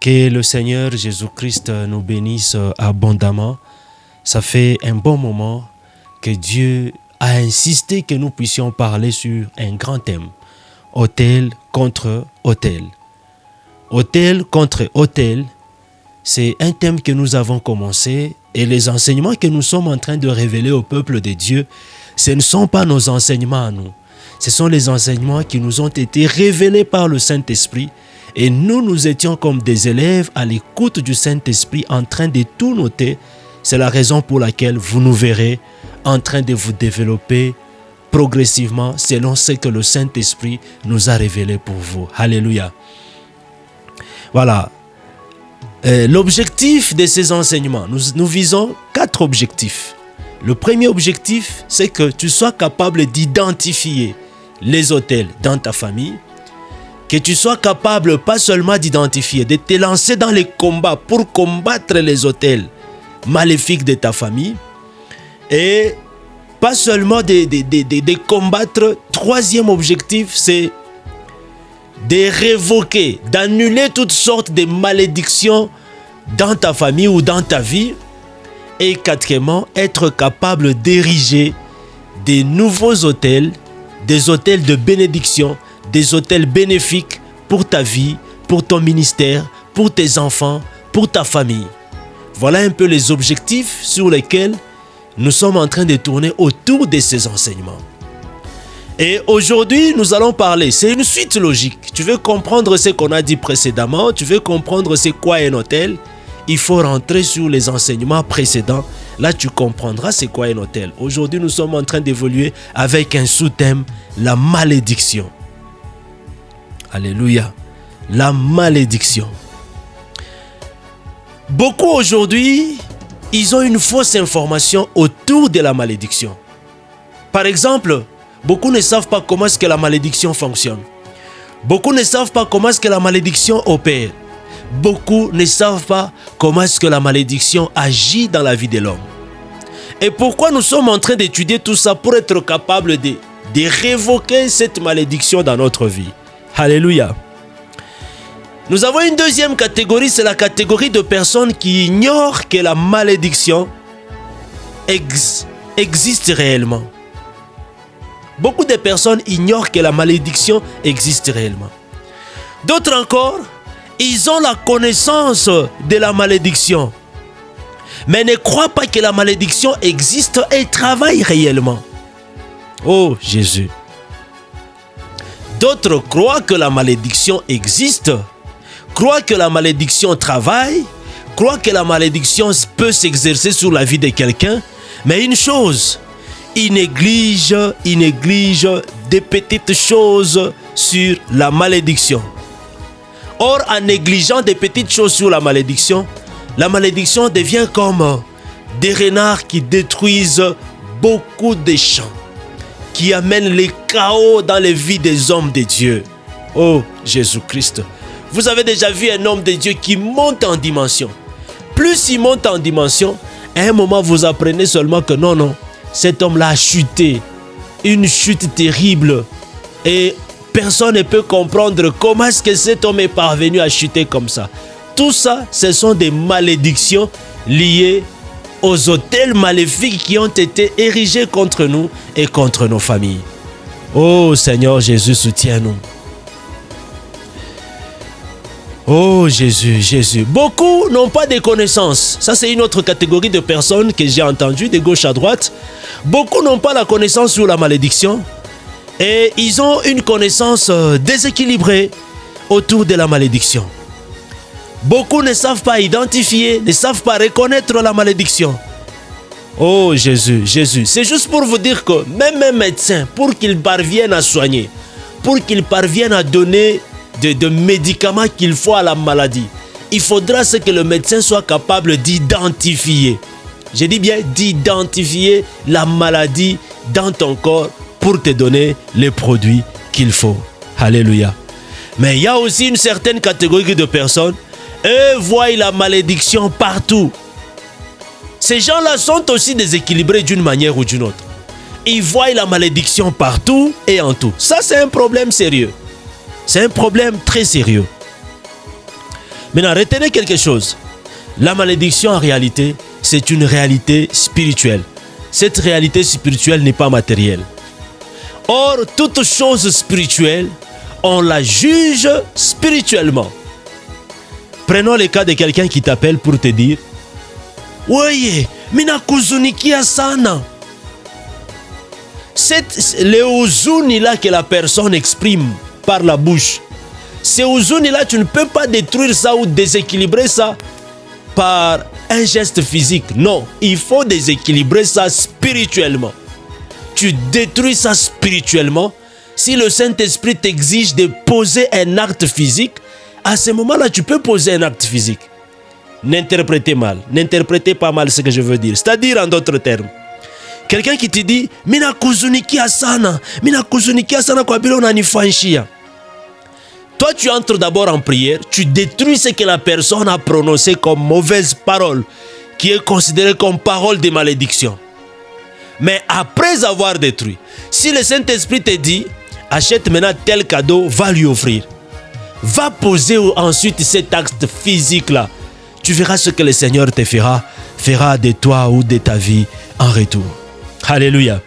Que le Seigneur Jésus-Christ nous bénisse abondamment. Ça fait un bon moment que Dieu a insisté que nous puissions parler sur un grand thème. Autel contre autel. Autel contre autel, c'est un thème que nous avons commencé et les enseignements que nous sommes en train de révéler au peuple de Dieu, ce ne sont pas nos enseignements à nous. Ce sont les enseignements qui nous ont été révélés par le Saint-Esprit et nous étions comme des élèves à l'écoute du Saint-Esprit en train de tout noter. C'est la raison pour laquelle vous nous verrez en train de vous développer progressivement selon ce que le Saint-Esprit nous a révélé pour vous. Alléluia. Voilà. L'objectif de ces enseignements, nous visons 4 objectifs. Le premier objectif, c'est que tu sois capable d'identifier les autels dans ta famille, que tu sois capable pas seulement d'identifier, de te lancer dans les combats pour combattre les autels maléfiques de ta famille et pas seulement de combattre. Troisième objectif, c'est de révoquer, d'annuler toutes sortes de malédictions dans ta famille ou dans ta vie. Et quatrièmement, être capable d'ériger des nouveaux autels, des autels de bénédiction, des autels bénéfiques pour ta vie, pour ton ministère, pour tes enfants, pour ta famille. Voilà un peu les objectifs sur lesquels nous sommes en train de tourner autour de ces enseignements. Et aujourd'hui, nous allons parler, c'est une suite logique. Tu veux comprendre ce qu'on a dit précédemment, tu veux comprendre c'est quoi un autel, il faut rentrer sur les enseignements précédents. Là, tu comprendras c'est quoi un autel. Aujourd'hui, nous sommes en train d'évoluer avec un sous-thème, la malédiction. Alléluia. La malédiction. Beaucoup aujourd'hui, ils ont une fausse information autour de la malédiction. Par exemple, beaucoup ne savent pas comment est-ce que la malédiction fonctionne. Beaucoup ne savent pas comment est-ce que la malédiction opère. Beaucoup ne savent pas comment est-ce que la malédiction agit dans la vie de l'homme. Et pourquoi nous sommes en train d'étudier tout ça pour être capable de révoquer cette malédiction dans notre vie. Alléluia. Nous avons une deuxième catégorie, c'est la catégorie de personnes qui ignorent que la malédiction existe réellement. Beaucoup de personnes ignorent que la malédiction existe réellement. D'autres encore, ils ont la connaissance de la malédiction, mais ne croient pas que la malédiction existe et travaille réellement. Oh Jésus. D'autres croient que la malédiction existe, croient que la malédiction travaille, croient que la malédiction peut s'exercer sur la vie de quelqu'un, mais une chose, ils négligent des petites choses sur la malédiction. Or, en négligeant des petites choses sur la malédiction devient comme des renards qui détruisent beaucoup de champs, qui amènent le chaos dans les vies des hommes de Dieu. Oh Jésus-Christ. Vous avez déjà vu un homme de Dieu qui monte en dimension. Plus il monte en dimension, à un moment vous apprenez seulement que non, cet homme-là a chuté. Une chute terrible. Et personne ne peut comprendre comment est-ce que cet homme est parvenu à chuter comme ça. Tout ça, ce sont des malédictions liées aux autels maléfiques qui ont été érigés contre nous et contre nos familles. Oh Seigneur Jésus, soutiens-nous. Oh Jésus. Beaucoup n'ont pas de connaissances. Ça, c'est une autre catégorie de personnes que j'ai entendues de gauche à droite. Beaucoup n'ont pas la connaissance sur la malédiction et ils ont une connaissance déséquilibrée autour de la malédiction. Beaucoup ne savent pas identifier, ne savent pas reconnaître la malédiction. Oh Jésus. C'est juste pour vous dire que même un médecin, pour qu'il parvienne à soigner, pour qu'il parvienne à donner de médicaments qu'il faut à la maladie, il faudra que le médecin soit capable d'identifier. Je dis bien d'identifier la maladie dans ton corps pour te donner les produits qu'il faut. Alléluia. Mais il y a aussi une certaine catégorie de personnes, eux voient la malédiction partout. Ces gens-là sont aussi déséquilibrés d'une manière ou d'une autre. Ils voient la malédiction partout et en tout. Ça, c'est un problème sérieux. C'est un problème très sérieux. Maintenant, retenez quelque chose. La malédiction, en réalité, c'est une réalité spirituelle. Cette réalité spirituelle n'est pas matérielle. Or, toute chose spirituelle, on la juge spirituellement. Prenons le cas de quelqu'un qui t'appelle pour te dire « Oye, mina kuzunikia sana ». Le huzuni là que la personne exprime par la bouche, ce huzuni là, tu ne peux pas détruire ça ou déséquilibrer ça par un geste physique. Non, il faut déséquilibrer ça spirituellement. Tu détruis ça spirituellement. Si le Saint-Esprit t'exige de poser un acte physique, à ce moment-là, tu peux poser un acte physique. N'interprétez pas mal ce que je veux dire. C'est-à-dire, en d'autres termes, quelqu'un qui te dit « Mina kuzunikia sana kwa bila unanifanshia ». Toi, tu entres d'abord en prière, tu détruis ce que la personne a prononcé comme mauvaise parole, qui est considérée comme parole de malédiction. Mais après avoir détruit, si le Saint-Esprit te dit « Achète maintenant tel cadeau, va lui offrir ». Va poser ensuite cet acte physique-là. Tu verras ce que le Seigneur te fera de toi ou de ta vie en retour. Alléluia.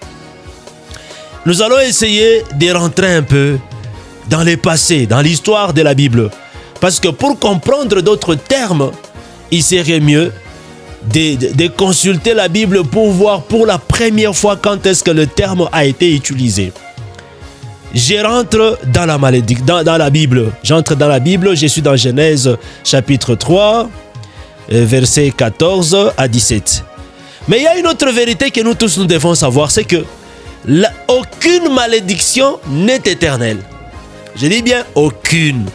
Nous allons essayer de rentrer un peu dans le passé, dans l'histoire de la Bible. Parce que pour comprendre d'autres termes, il serait mieux de consulter la Bible pour voir pour la première fois quand est-ce que le terme a été utilisé. Je rentre dans la Bible. J'entre dans la Bible, je suis dans Genèse chapitre 3, versets 14 à 17. Mais il y a une autre vérité que nous tous nous devons savoir, c'est que aucune malédiction n'est éternelle. Je dis bien, aucune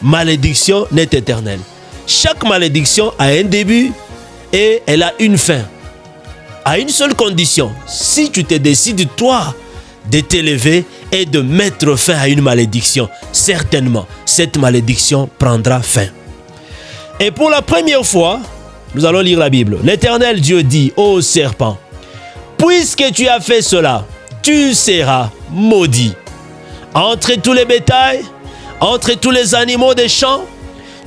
malédiction n'est éternelle. Chaque malédiction a un début et elle a une fin. À une seule condition, si tu te décides, toi, de t'élever et de mettre fin à une malédiction, certainement, cette malédiction prendra fin. Et pour la première fois, nous allons lire la Bible. L'Éternel Dieu dit au serpent, « Puisque tu as fait cela, tu seras maudit. Entre tous les bétails, entre tous les animaux des champs,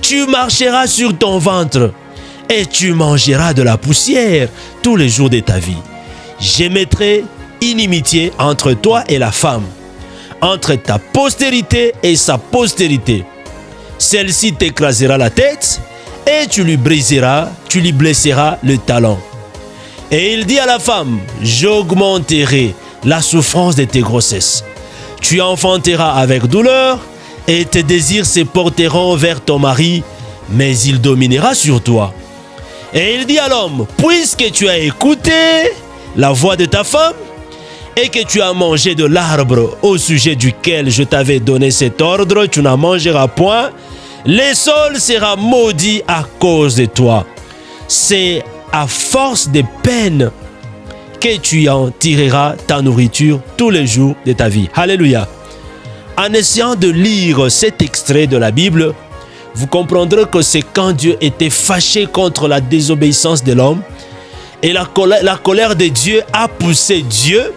tu marcheras sur ton ventre et tu mangeras de la poussière tous les jours de ta vie. Je mettrai inimitié entre toi et la femme, entre ta postérité et sa postérité. Celle-ci t'écrasera la tête et tu lui blesseras le talon. Et il dit à la femme, j'augmenterai la souffrance de tes grossesses. Tu enfanteras avec douleur et tes désirs se porteront vers ton mari, mais il dominera sur toi. Et il dit à l'homme, puisque tu as écouté la voix de ta femme et que tu as mangé de l'arbre au sujet duquel je t'avais donné cet ordre, tu n'en mangeras point, le sol sera maudit à cause de toi. C'est à force de peine que tu en tireras ta nourriture tous les jours de ta vie. Alléluia. En essayant de lire cet extrait de la Bible, vous comprendrez que c'est quand Dieu était fâché contre la désobéissance de l'homme et la colère de Dieu a poussé Dieu,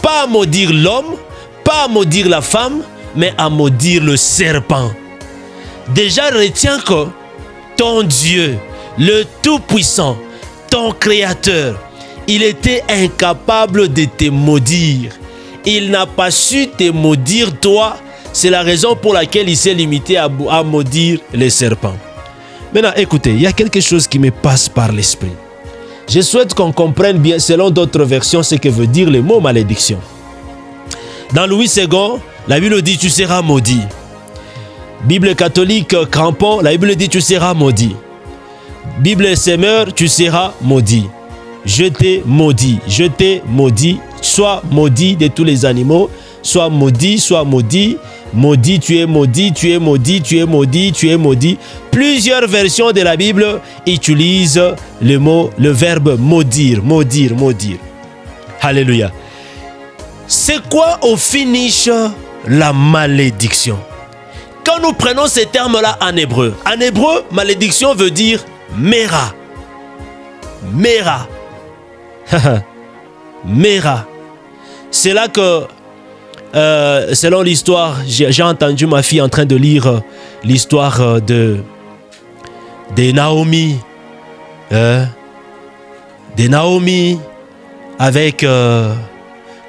pas à maudire l'homme, pas à maudire la femme, mais à maudire le serpent. Déjà, retiens que ton Dieu, le Tout-Puissant, ton Créateur, il était incapable de te maudire. Il n'a pas su te maudire toi. C'est la raison pour laquelle il s'est limité à maudire les serpents. Maintenant, écoutez, il y a quelque chose qui me passe par l'esprit. Je souhaite qu'on comprenne bien, selon d'autres versions, ce que veut dire le mot malédiction. Dans Louis II, la Bible dit « tu seras maudit ». Bible catholique Crampon, la Bible dit « tu seras maudit ». Bible Semeur, tu seras maudit. Je t'ai maudit, sois maudit de tous les animaux, sois maudit, maudit, tu es maudit, tu es maudit, tu es maudit, tu es maudit. Plusieurs versions de la Bible utilisent le verbe maudire, maudire, maudire. Alléluia. C'est quoi au finish la malédiction? Quand nous prenons ces termes-là en hébreu, malédiction veut dire Mera. Mera. Mera. C'est là que, selon l'histoire, j'ai entendu ma fille en train de lire l'histoire des Naomi, avec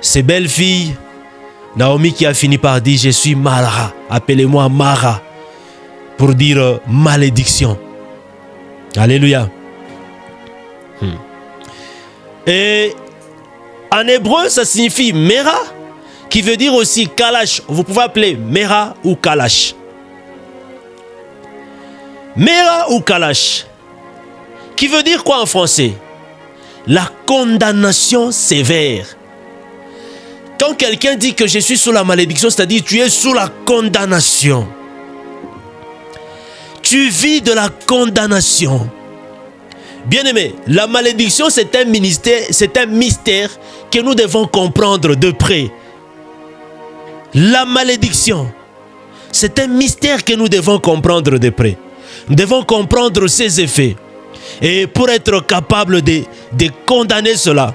ses belles filles. Naomi qui a fini par dire, je suis Mara, appelez-moi Mara, pour dire malédiction. Alléluia. Et en hébreu, ça signifie Mera, qui veut dire aussi Kalash. Vous pouvez appeler Mera ou Kalash. Mera ou Kalash, qui veut dire quoi en français? La condamnation sévère. Quand quelqu'un dit que je suis sous la malédiction, c'est-à-dire tu es sous la condamnation. Tu vis de la condamnation. Bien-aimé, la malédiction, c'est un mystère que nous devons comprendre de près. La malédiction, c'est un mystère que nous devons comprendre de près. Nous devons comprendre ses effets. Et pour être capable de condamner cela,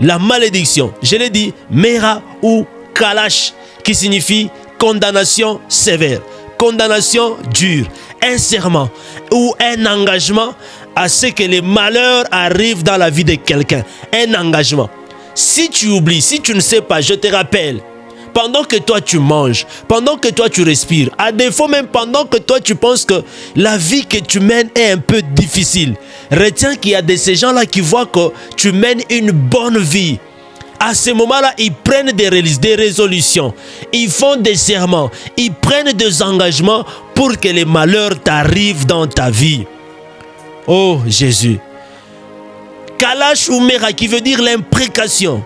la malédiction, je l'ai dit, Mera ou Kalash, qui signifie condamnation sévère, condamnation dure, un serment ou un engagement à ce que les malheurs arrivent dans la vie de quelqu'un. Un engagement. Si tu oublies, si tu ne sais pas, je te rappelle, pendant que toi tu manges, pendant que toi tu respires, à défaut même pendant que toi tu penses que la vie que tu mènes est un peu difficile, retiens qu'il y a de ces gens-là qui voient que tu mènes une bonne vie. À ce moment-là, ils prennent des résolutions, ils font des serments, ils prennent des engagements pour que les malheurs t'arrivent dans ta vie. Oh Jésus. Kalash ou Mera, qui veut dire l'imprécation.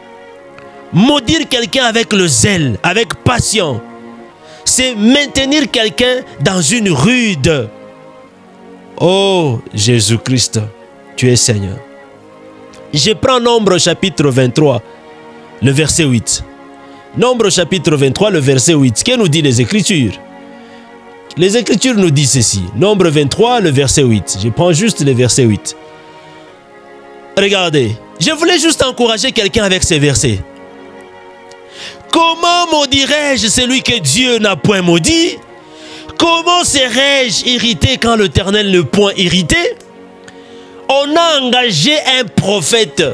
Maudire quelqu'un avec le zèle, avec passion, c'est maintenir quelqu'un dans une rude. Oh Jésus-Christ, tu es Seigneur. Je prends Nombre chapitre 23, le verset 8. Nombre chapitre 23, le verset 8. Que nous dit les Écritures? Les Écritures nous disent ceci. Nombre 23, le verset 8. Je prends juste le verset 8. Regardez, je voulais juste encourager quelqu'un avec ces versets. Comment maudirais-je celui que Dieu n'a point maudit? Comment serais-je irrité quand l'Éternel ne point irrité? On a engagé un prophète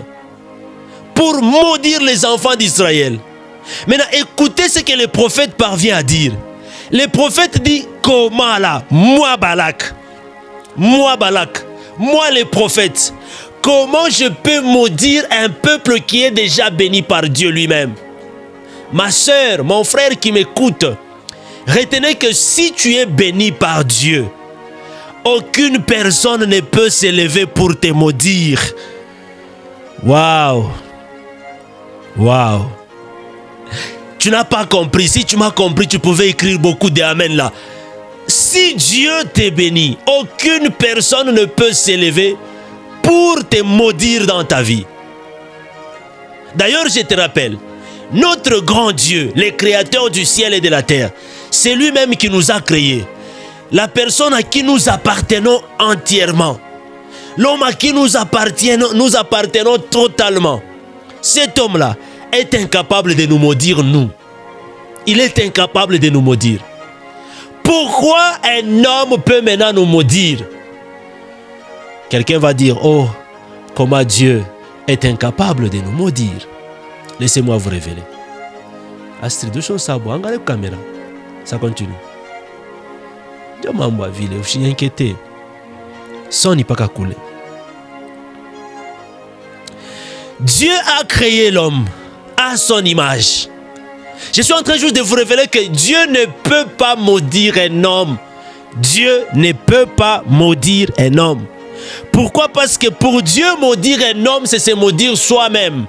pour maudire les enfants d'Israël. Maintenant, écoutez ce que le prophète parvient à dire. Le prophète dit, comment là? Moi Balak, moi le prophète, comment je peux maudire un peuple qui est déjà béni par Dieu lui-même? Ma soeur, mon frère qui m'écoute, retenez que si tu es béni par Dieu, aucune personne ne peut s'élever pour te maudire. Waouh! Waouh! Tu n'as pas compris. Si tu m'as compris, tu pouvais écrire beaucoup d'amen là. Si Dieu t'est béni, aucune personne ne peut s'élever pour te maudire dans ta vie. D'ailleurs, je te rappelle, notre grand Dieu, le créateur du ciel et de la terre, c'est lui-même qui nous a créés. La personne à qui nous appartenons entièrement. L'homme à qui nous appartenons totalement. Cet homme-là est incapable de nous maudire, nous. Il est incapable de nous maudire. Pourquoi un homme peut maintenant nous maudire? Quelqu'un va dire, oh, comment Dieu est incapable de nous maudire. Laissez-moi vous révéler. Astrid, deux choses, ça va. Regardez la caméra. Ça continue. Je m'envoie ville, je suis inquiété. Son n'est pas qu'à couler. Dieu a créé l'homme à son image. Je suis en train juste de vous révéler que Dieu ne peut pas maudire un homme. Dieu ne peut pas maudire un homme. Pourquoi? Parce que pour Dieu, maudire un homme, c'est se maudire soi-même.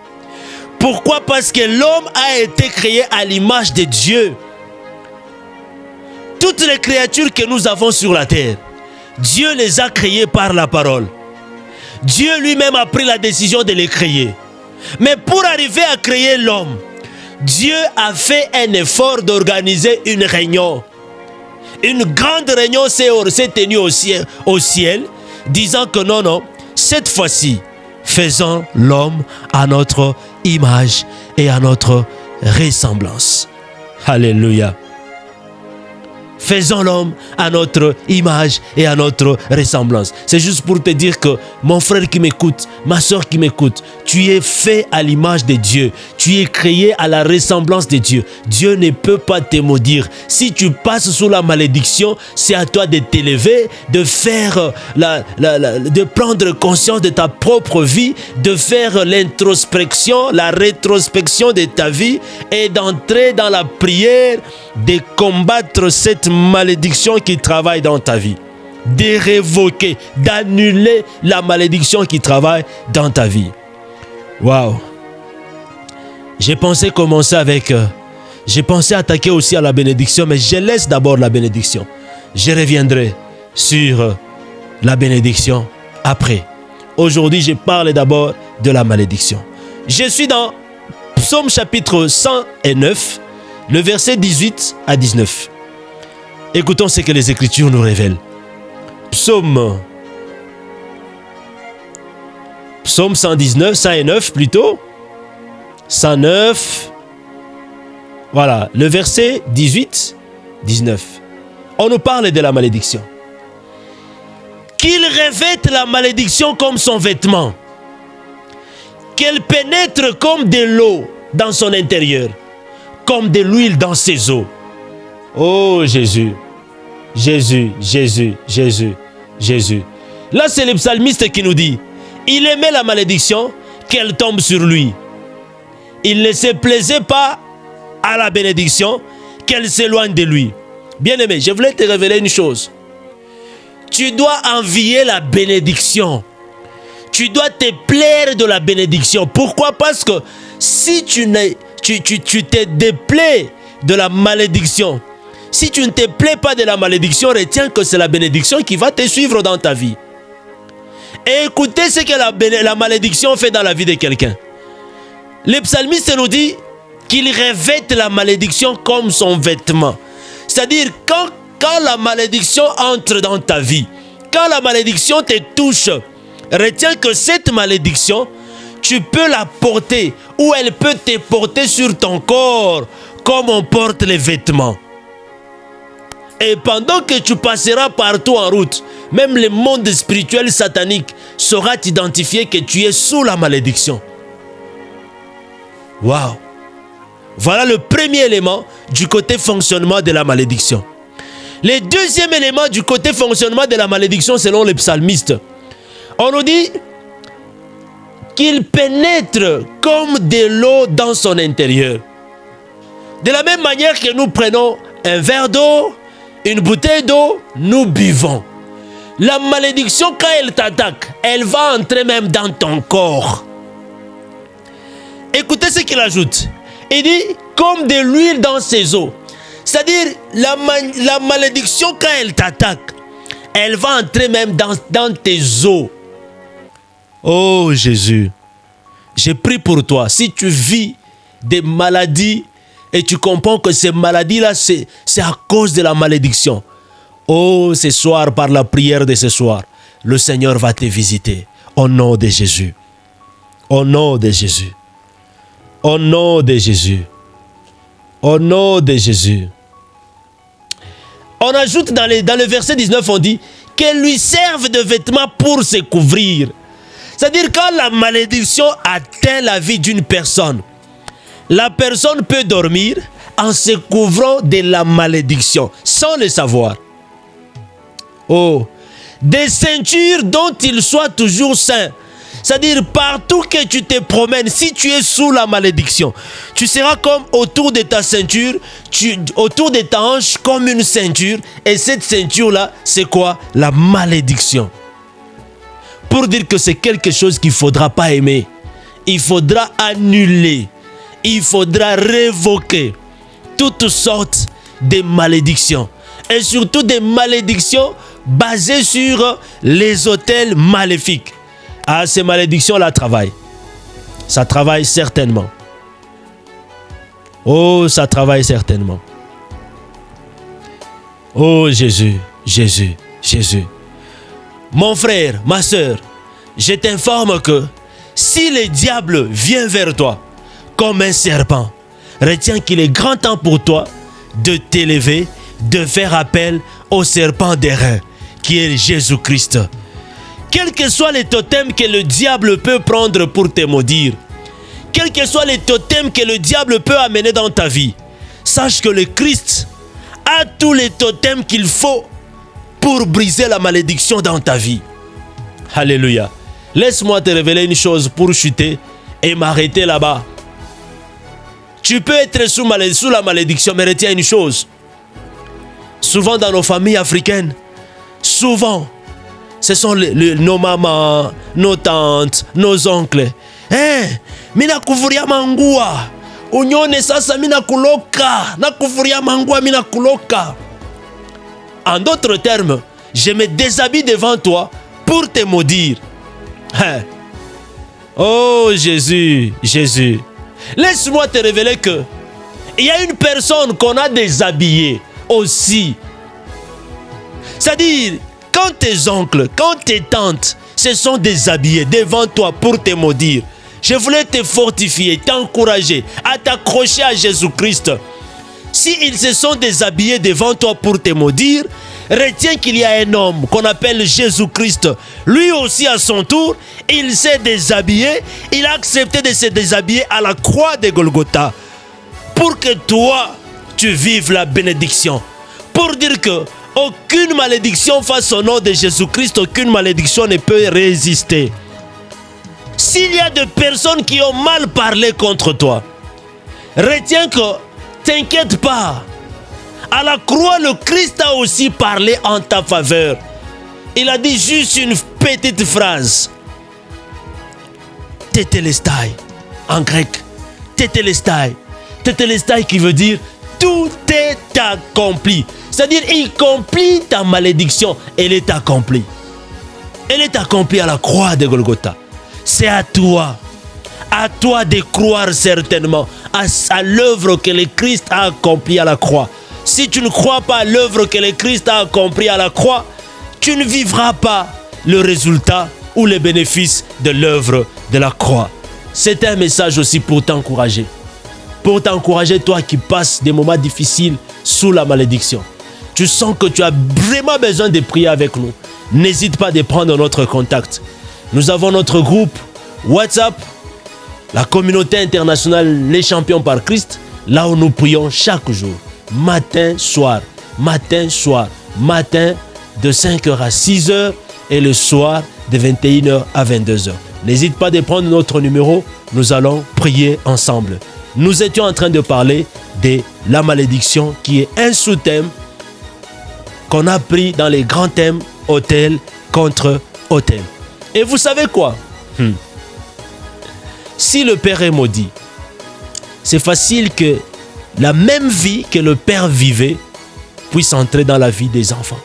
Pourquoi? Parce que l'homme a été créé à l'image de Dieu. Toutes les créatures que nous avons sur la terre, Dieu les a créées par la parole. Dieu lui-même a pris la décision de les créer. Mais pour arriver à créer l'homme, Dieu a fait un effort d'organiser une réunion. Une grande réunion s'est tenue au ciel, disant que non, cette fois-ci, faisons l'homme à notre image et à notre ressemblance. Alléluia. faisons l'homme à notre image et à notre ressemblance. C'est juste pour te dire que mon frère qui m'écoute, ma soeur qui m'écoute, tu es fait à l'image de Dieu. Tu es créé à la ressemblance de Dieu. Dieu ne peut pas te maudire. Si tu passes sous la malédiction, c'est à toi de t'élever, de faire de prendre conscience de ta propre vie, de faire l'introspection, la rétrospection de ta vie et d'entrer dans la prière, de combattre cette malédiction qui travaille dans ta vie, de révoquer, d'annuler la malédiction qui travaille dans ta vie. Waouh! J'ai pensé commencer avec... j'ai pensé attaquer aussi à la bénédiction, mais je laisse d'abord la bénédiction. Je reviendrai sur la bénédiction après. Aujourd'hui, je parle d'abord de la malédiction. Je suis dans Psaume chapitre 109, le verset 18 à 19. Écoutons ce que les Écritures nous révèlent. Psaume 109 plutôt. 109. Voilà, le verset 18, 19. On nous parle de la malédiction. Qu'il revête la malédiction comme son vêtement, qu'elle pénètre comme de l'eau dans son intérieur, comme de l'huile dans ses os. Oh Jésus, Jésus, Jésus, Jésus, Jésus. Là c'est le psalmiste qui nous dit, il aimait la malédiction, qu'elle tombe sur lui. Il ne se plaisait pas à la bénédiction, qu'elle s'éloigne de lui. Bien-aimé, je voulais te révéler une chose. Tu dois envier la bénédiction. Tu dois te plaire de la bénédiction. Pourquoi? Parce que si tu te déplais de la malédiction, si tu ne te plais pas de la malédiction, retiens que c'est la bénédiction qui va te suivre dans ta vie. Et écoutez ce que la malédiction fait dans la vie de quelqu'un. Le psalmiste nous dit qu'il revête la malédiction comme son vêtement. C'est-à-dire, quand la malédiction entre dans ta vie, quand la malédiction te touche, retiens que cette malédiction, tu peux la porter ou elle peut te porter sur ton corps comme on porte les vêtements. Et pendant que tu passeras partout en route, même le monde spirituel satanique saura t'identifier que tu es sous la malédiction. Waouh! Voilà le premier élément du côté fonctionnement de la malédiction. Le deuxième élément du côté fonctionnement de la malédiction selon les psalmistes, on nous dit qu'il pénètre comme de l'eau dans son intérieur. De la même manière que nous prenons un verre d'eau, une bouteille d'eau, nous buvons. La malédiction, quand elle t'attaque, elle va entrer même dans ton corps. Écoutez ce qu'il ajoute. Il dit, comme de l'huile dans ses os. C'est-à-dire, la malédiction, quand elle t'attaque, elle va entrer même dans tes os. Oh Jésus, j'ai pris pour toi. Si tu vis des maladies et tu comprends que ces maladies-là, c'est à cause de la malédiction. Oh, ce soir, par la prière de ce soir, le Seigneur va te visiter. Au nom de Jésus. Au nom de Jésus. Au nom de Jésus. Au nom de Jésus. On ajoute dans le verset 19, on dit qu'elle lui serve de vêtements pour se couvrir. C'est-à-dire quand la malédiction atteint la vie d'une personne, la personne peut dormir en se couvrant de la malédiction, sans le savoir. Oh, des ceintures dont il soit toujours saint. C'est-à-dire partout que tu te promènes, si tu es sous la malédiction, tu seras comme autour de ta ceinture, autour de ta hanche comme une ceinture. Et cette ceinture-là, c'est quoi? La malédiction. Pour dire que c'est quelque chose qu'il ne faudra pas aimer. Il faudra annuler. Il faudra révoquer toutes sortes de malédictions. Et surtout des malédictions basées sur les autels maléfiques. Ah, ces malédictions-là travaillent. Ça travaille certainement. Oh, ça travaille certainement. Oh Jésus, Jésus, Jésus. Mon frère, ma soeur, je t'informe que si le diable vient vers toi comme un serpent, retiens qu'il est grand temps pour toi de t'élever, de faire appel au serpent d'airain, qui est Jésus-Christ. Quels que soient les totems que le diable peut prendre pour te maudire, quels que soient les totems que le diable peut amener dans ta vie, sache que le Christ a tous les totems qu'il faut pour briser la malédiction dans ta vie. Alléluia. Laisse-moi te révéler une chose pour chuter et m'arrêter là-bas. Tu peux être sous la malédiction, mais retiens une chose. Souvent dans nos familles africaines, souvent, ce sont nos mamans, nos tantes, nos oncles. Mina kuvuria mangua. Unyone sasa mina kuloka. Na kuvuria mangua mina kuloka. En d'autres termes, je me déshabille devant toi pour te maudire. Oh Jésus, Jésus. Laisse-moi te révéler que il y a une personne qu'on a déshabillée aussi. C'est-à-dire, quand tes oncles, quand tes tantes se sont déshabillés devant toi pour te maudire, je voulais te fortifier, t'encourager à t'accrocher à Jésus-Christ. S'ils se sont déshabillés devant toi pour te maudire, retiens qu'il y a un homme qu'on appelle Jésus-Christ. Lui aussi à son tour, il s'est déshabillé, il a accepté de se déshabiller à la croix de Golgotha pour que toi, tu vives la bénédiction. Pour dire que aucune malédiction face au nom de Jésus-Christ, aucune malédiction ne peut résister. S'il y a des personnes qui ont mal parlé contre toi, retiens que, t'inquiète pas, à la croix, le Christ a aussi parlé en ta faveur. Il a dit juste une petite phrase. Tetelestai, en grec. Tetelestai. Tetelestai qui veut dire tout est accompli. C'est-à-dire, y compris ta malédiction, elle est accomplie. Elle est accomplie à la croix de Golgotha. C'est à toi de croire certainement à l'œuvre que le Christ a accomplie à la croix. Si tu ne crois pas à l'œuvre que le Christ a accomplie à la croix, tu ne vivras pas le résultat ou les bénéfices de l'œuvre de la croix. C'est un message aussi pour t'encourager. Pour t'encourager, toi qui passes des moments difficiles sous la malédiction. Tu sens que tu as vraiment besoin de prier avec nous. N'hésite pas de prendre notre contact. Nous avons notre groupe WhatsApp, la communauté internationale Les Champions par Christ, là où nous prions chaque jour, matin, soir, matin, soir, matin de 5h à 6h et le soir de 21h à 22h. N'hésite pas de prendre notre numéro, nous allons prier ensemble. Nous étions en train de parler de la malédiction qui est un sous-thème qu'on a pris dans les grands thèmes autel contre autel. Et vous savez quoi? Si le père est maudit, c'est facile que la même vie que le père vivait puisse entrer dans la vie des enfants.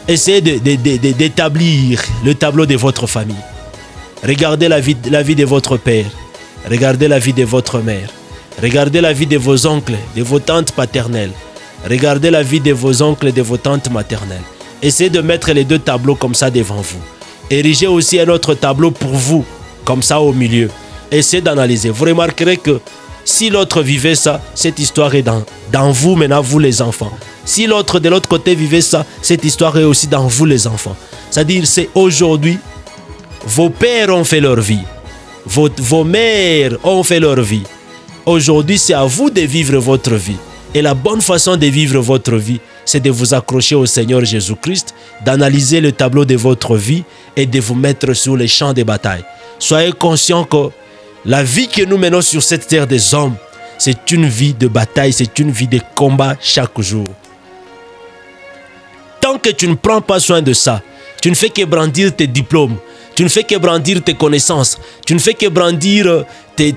Essayez d'établir le tableau de votre famille. Regardez la vie de votre père. Regardez la vie de votre mère. Regardez la vie de vos oncles, de vos tantes paternelles. Regardez la vie de vos oncles et de vos tantes maternelles. Essayez de mettre les deux tableaux comme ça devant vous. Érigez aussi un autre tableau pour vous, comme ça au milieu. Essayez d'analyser. Vous remarquerez que si l'autre vivait ça, cette histoire est dans vous, maintenant vous les enfants. Si l'autre de l'autre côté vivait ça, cette histoire est aussi dans vous les enfants. C'est-à-dire, c'est aujourd'hui, vos pères ont fait leur vie. Vos mères ont fait leur vie. Aujourd'hui, c'est à vous de vivre votre vie. Et la bonne façon de vivre votre vie, c'est de vous accrocher au Seigneur Jésus-Christ, d'analyser le tableau de votre vie et de vous mettre sur les champs de bataille. Soyez conscients que la vie que nous menons sur cette terre des hommes, c'est une vie de bataille, c'est une vie de combat chaque jour. Tant que tu ne prends pas soin de ça, tu ne fais que brandir tes diplômes, tu ne fais que brandir tes connaissances, tu ne fais que brandir tes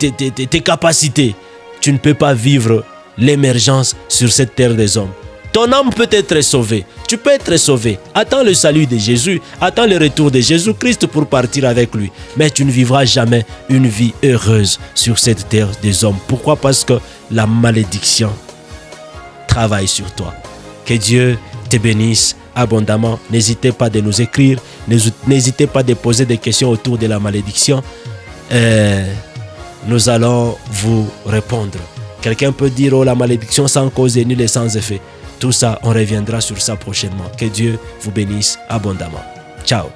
capacités. Tu ne peux pas vivre l'émergence sur cette terre des hommes. Ton âme peut être sauvée. Tu peux être sauvé. Attends le salut de Jésus. Attends le retour de Jésus-Christ pour partir avec lui. Mais tu ne vivras jamais une vie heureuse sur cette terre des hommes. Pourquoi? Parce que la malédiction travaille sur toi. Que Dieu te bénisse abondamment. N'hésitez pas de nous écrire. N'hésitez pas de poser des questions autour de la malédiction. Nous allons vous répondre. Quelqu'un peut dire, oh, la malédiction sans cause et nulle et sans effet. Tout ça, on reviendra sur ça prochainement. Que Dieu vous bénisse abondamment. Ciao.